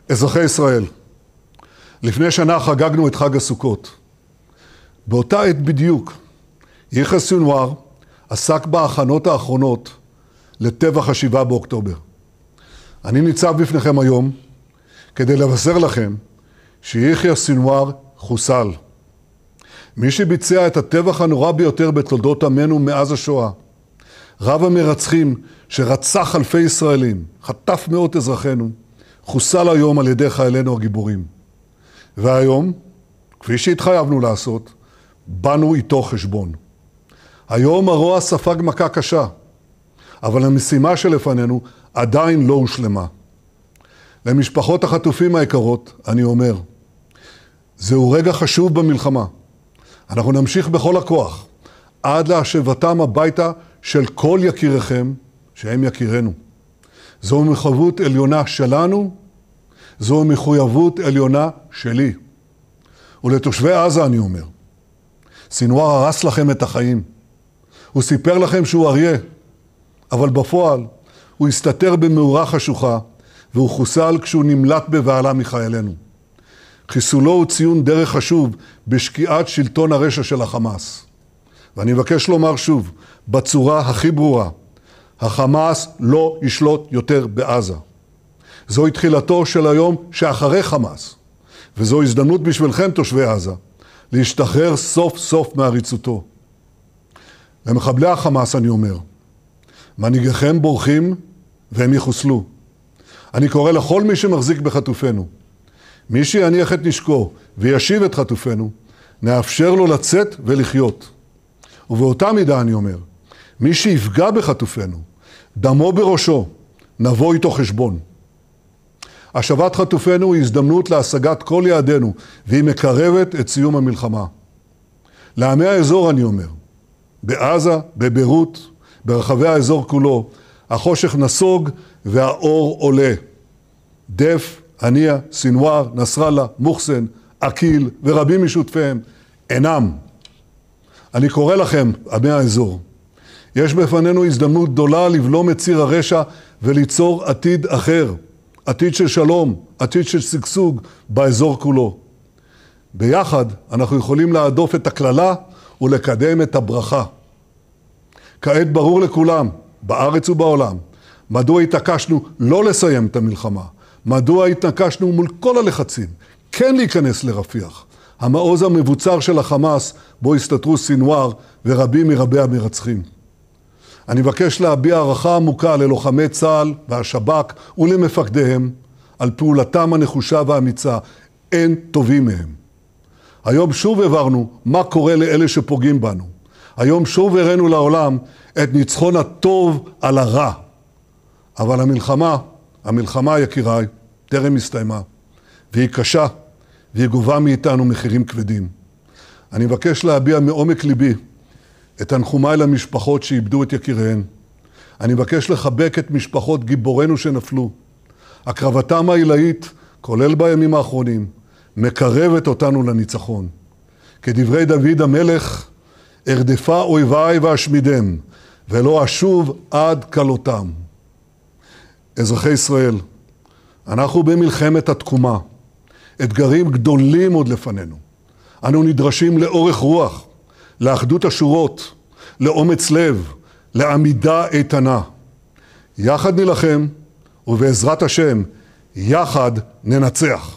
אזרחי ישראל, לפני שנה חגגנו את חג הסוכות. באותה עת בדיוק, יחיא סנוואר עסק בהכנות האחרונות לטבח ה-7 באוקטובר. אני ניצב בפניכם היום כדי לבשר לכם שיחיא סנוואר חוסל. מי שביצע את הטבח הנורא ביותר בתולדות עמנו מאז השואה, רב המרצחים שרצח אלפי ישראלים, חטף מאות אזרחינו, חוסל היום על ידי חיילינו הגיבורים. והיום, כפי שהתחייבנו לעשות, באנו איתו חשבון. היום הרוע ספג מכה קשה, אבל המשימה שלפנינו עדיין לא הושלמה. למשפחות החטופים היקרות אני אומר, זהו רגע חשוב במלחמה. אנחנו נמשיך בכל הכוח עד להשבתם הביתה של כל יקיריכם שהם יקירנו. זו מחויבות עליונה שלנו, זו מחויבות עליונה שלי. ולתושבי עזה אני אומר, סנוואר הרס לכם את החיים. הוא סיפר לכם שהוא אריה, אבל בפועל הוא הסתתר במאורה חשוכה, והוא חוסל כשהוא נמלט בבהלה מחיילינו. חיסולו הוא ציון דרך חשוב בשקיעת שלטון הרשע של החמאס. ואני מבקש לומר שוב, בצורה הכי ברורה, החמאס לא ישלוט יותר בעזה. זוהי תחילתו של היום שאחרי חמאס, וזו הזדמנות בשבילכם תושבי עזה, להשתחרר סוף סוף מעריצותו. למחבלי החמאס אני אומר, מנהיגיכם בורחים והם יחוסלו. אני קורא לכל מי שמחזיק בחטופינו, מי שיניח את נשקו וישיב את חטופינו, נאפשר לו לצאת ולחיות. ובאותה מידה אני אומר, מי שיפגע בחטופינו, דמו בראשו, נבוא איתו חשבון. השבת חטופינו היא הזדמנות להשגת כל יעדינו, והיא מקרבת את סיום המלחמה. לעמי האזור אני אומר, בעזה, בביירות, ברחבי האזור כולו, החושך נסוג והאור עולה. דף, הנייה, סנוואר, נסראללה, מוחסן, אקיל ורבים משותפיהם אינם. אני קורא לכם, עמי האזור, יש בפנינו הזדמנות גדולה לבלום את ציר הרשע וליצור עתיד אחר, עתיד של שלום, עתיד של שגשוג באזור כולו. ביחד אנחנו יכולים להדוף את הכללה ולקדם את הברכה. כעת ברור לכולם, בארץ ובעולם, מדוע התעקשנו לא לסיים את המלחמה, מדוע התעקשנו מול כל הלחצים, כן להיכנס לרפיח, המעוז המבוצר של החמאס בו הסתתרו סנוואר ורבים מרבי המרצחים. אני מבקש להביע הערכה עמוקה ללוחמי צה"ל והשב"כ ולמפקדיהם על פעולתם הנחושה והאמיצה, אין טובים מהם. היום שוב הבהרנו מה קורה לאלה שפוגעים בנו. היום שוב הראינו לעולם את ניצחון הטוב על הרע. אבל המלחמה יקיריי, טרם הסתיימה, והיא קשה, והיא גובה מאיתנו מחירים כבדים. אני מבקש להביע מעומק ליבי את תנחומיי למשפחות שאיבדו את יקיריהן. אני מבקש לחבק את משפחות גיבורינו שנפלו. הקרבתם העילאית, כולל בימים האחרונים, מקרבת אותנו לניצחון. כדברי דוד המלך, ארדפה אויביי ואשמידם, ולא אשוב עד כלותם. אזרחי ישראל, אנחנו במלחמת התקומה. אתגרים גדולים עוד לפנינו. אנו נדרשים לאורך רוח, לאחדות השורות, לאומץ לב, לעמידה איתנה. יחד נלחם, ובעזרת השם, יחד ננצח.